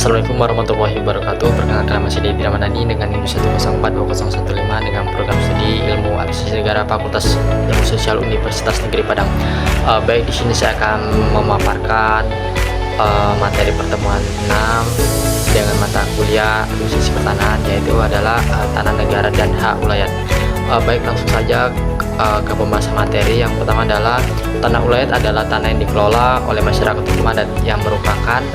Assalamualaikum warahmatullahi wabarakatuh. Perkenalkan, nama saya Dedi Ramadhani dengan NIM 1042015 dengan program studi Ilmu Administrasi Negara Fakultas Ilmu Sosial Universitas Negeri Padang. Baik, di sini saya akan memaparkan materi pertemuan 6 dengan mata kuliah Administrasi Pertanahan, yaitu adalah tanah negara dan hak ulayat. Baik, langsung saja ke pembahasan materi. Yang pertama adalah tanah ulayat adalah tanah yang dikelola oleh masyarakat hukum adat yang merupakan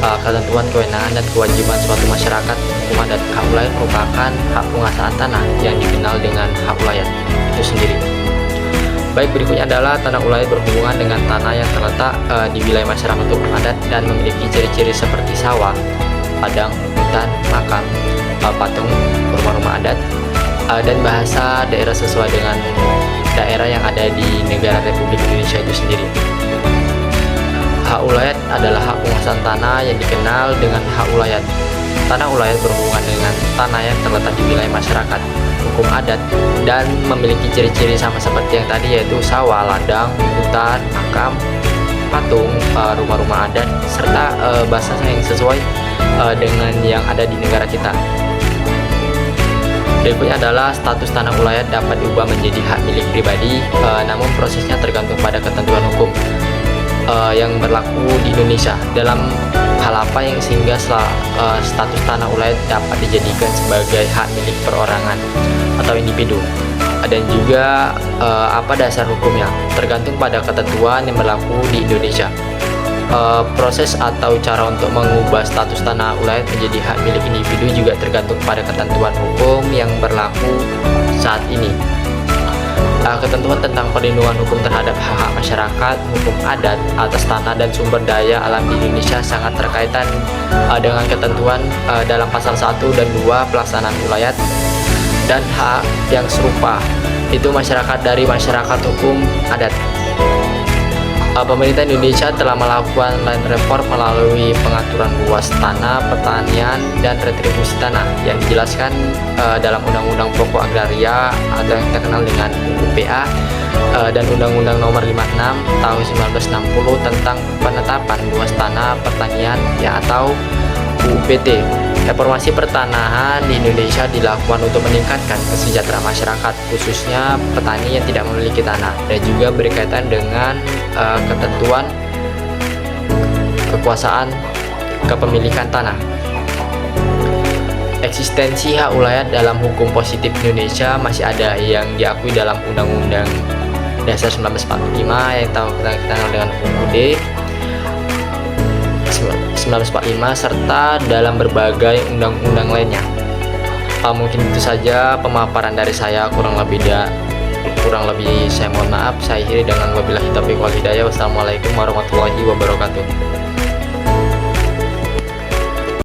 ketentuan, kewenangan, dan kewajiban suatu masyarakat hukum adat. Hak ulayat merupakan hak penguasaan tanah yang dikenal dengan hak ulayat itu sendiri. Baik, berikutnya adalah tanah ulayat berhubungan dengan tanah yang terletak di wilayah masyarakat hukum adat dan memiliki ciri-ciri seperti sawah, padang, hutan, makam, patung, rumah-rumah adat, dan bahasa daerah sesuai dengan daerah yang ada di negara Republik Indonesia itu sendiri. Hak ulayat adalah hak penguasaan tanah yang dikenal dengan hak ulayat. Tanah ulayat berhubungan dengan tanah yang terletak di wilayah masyarakat hukum adat dan memiliki ciri-ciri sama seperti yang tadi, yaitu sawah, ladang, hutan, makam, patung, rumah-rumah adat, serta bahasa yang sesuai dengan yang ada di negara kita. Berikutnya adalah status tanah ulayat dapat diubah menjadi hak milik pribadi, namun prosesnya tergantung pada ketentuan hukum yang berlaku di Indonesia. Dalam hal apa yang sehingga status tanah ulayat dapat dijadikan sebagai hak milik perorangan atau individu, dan juga apa dasar hukumnya tergantung pada ketentuan yang berlaku di Indonesia. Proses atau cara untuk mengubah status tanah ulayat menjadi hak milik individu juga tergantung pada ketentuan hukum yang berlaku saat ini. Ketentuan tentang perlindungan hukum terhadap hak-hak masyarakat hukum adat atas tanah dan sumber daya alam di Indonesia sangat terkaitan dengan ketentuan dalam pasal 1 dan 2 pelaksanaan ulayat dan hak yang serupa, itu masyarakat dari masyarakat hukum adat. Pemerintah Indonesia telah melakukan land reform melalui pengaturan luas tanah, pertanian, dan retribusi tanah yang dijelaskan dalam Undang-Undang Pokok Agraria atau yang kita kenal dengan UPA dan Undang-Undang Nomor 56 Tahun 1960 tentang penetapan luas tanah pertanian atau UPT. Reformasi pertanahan di Indonesia dilakukan untuk meningkatkan kesejahteraan masyarakat, khususnya petani yang tidak memiliki tanah, dan juga berkaitan dengan ketentuan kekuasaan kepemilikan tanah. Eksistensi hak ulayat dalam hukum positif Indonesia masih ada yang diakui dalam Undang-Undang Dasar 1945 yang kita kenal dengan UUD 1945 serta dalam berbagai undang-undang lainnya. Mungkin itu saja pemaparan dari saya, kurang lebih saya mohon maaf. Saya akhiri dengan wabillahi taufiq wal hidayah. Wassalamualaikum warahmatullahi wabarakatuh.